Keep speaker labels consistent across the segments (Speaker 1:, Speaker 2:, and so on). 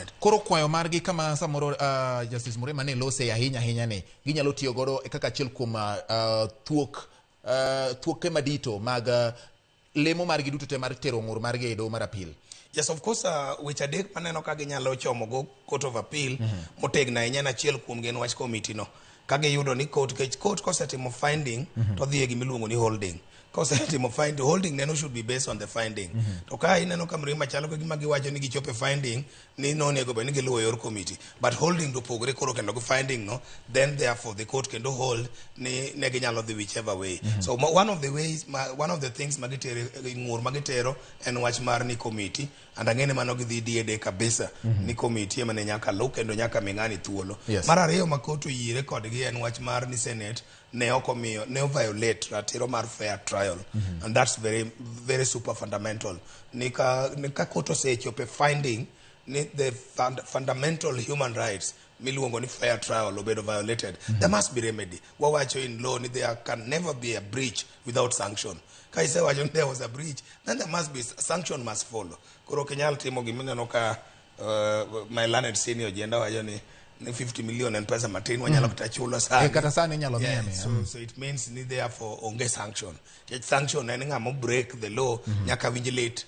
Speaker 1: government.
Speaker 2: Koro kwayo margi kama samoro Justice Murema ne lose ahinya ne ginyalo tiyo godo kaka achiel kuom thuoke madito mag lemo margi duto te mar tero ng'ur margi e doho mar appeal.
Speaker 1: Yes, of course, which adek maneno ka ginyalo chomo go Court of Appeal motegna ahinya na achiel kuom gen wach committee no. Kage yudo ni court kosetimo finding to dhi e gimiluongo ni holding. Kosetimo finding, holding neno should be based on the finding. To ka ineno ka Mrima chalo ka gima giwacho ni gichope finding ni no nego bed ni giluwo yor committee, but holding to pogre koro kendo gi finding no, then therefore the court kendo hold ni ne ginyalo dhi whichever way. So one of the things magitero ng'ur magitero en wach mar ni committee, and ang'ene mano gidhi diede kabisa ni committee ema ne nyaka lu kendo nyaka ming'ani thuolo. Mar ariyo ma court oyire kodgi en wach mar ni Senate ne violate ratiro mar fair trial, and that's very very super fundamental. Nika court osechope finding ni the fundamental human rights miluongo ni fair trial obedo violated, there must be remedy. Wawacho in law ni there can never be a breach without sanction. Ka isewacho there was a breach, then there must be sanction must follow. Koro kenyal timo gimineno ka my learned senior jenda wacho ni 50 million and pesa matin wanyalo kutachulo sana.
Speaker 2: Kata sana nyalo miya.
Speaker 1: So it means ni therefore onge sanction. Sanction en ng'amo break the law nyaka winj lit.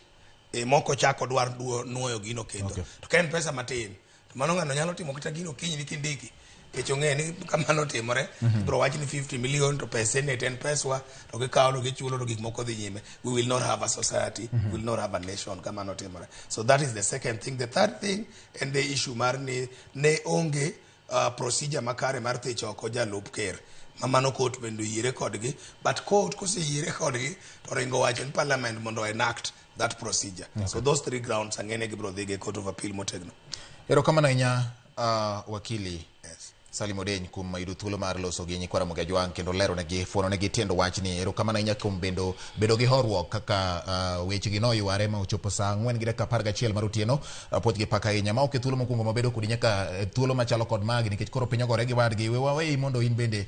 Speaker 1: Moko chako dwar nuoyo gino kendo. To ka en pesa matin, to mano ng'ano nyalo timo kata gino kiny ni kindiki. Kech ong'e ni kamano timore, bro wach ni 50 million to pesa ne 10 peswa, to gikawo to gichulo to gik moko dhi nyime. We will not have a society, we will not have a nation kamano timore. So that is the second thing. The third thing, and the issue mar ni ne onge procedure makare mar thicho oko jalup ker. Mamano court bendo yire kodgi, but court kose yire kodgi to ringo wacho ni parliament mondo enact that procedure. So those three grounds ang'ene gi bro dhige Court of Appeal motegno.
Speaker 2: Erokamano ahinya wakili Salim Odeny kuom yudo thuolo mar loso gi nyikwara Mogajwang' kendo lero negi fuono negi tiendo wachni. Erokamano ahinya kuom bedo gi horuok kaka wechegi no yware ma ochopo saa 4:11 mar otieno pod gi paka ahinya ma ok thuolo mokwongo mabedo kodi nyaka thuolo machalo kod magi nikech koro piny ogore gi wadgi wewa mondo in bende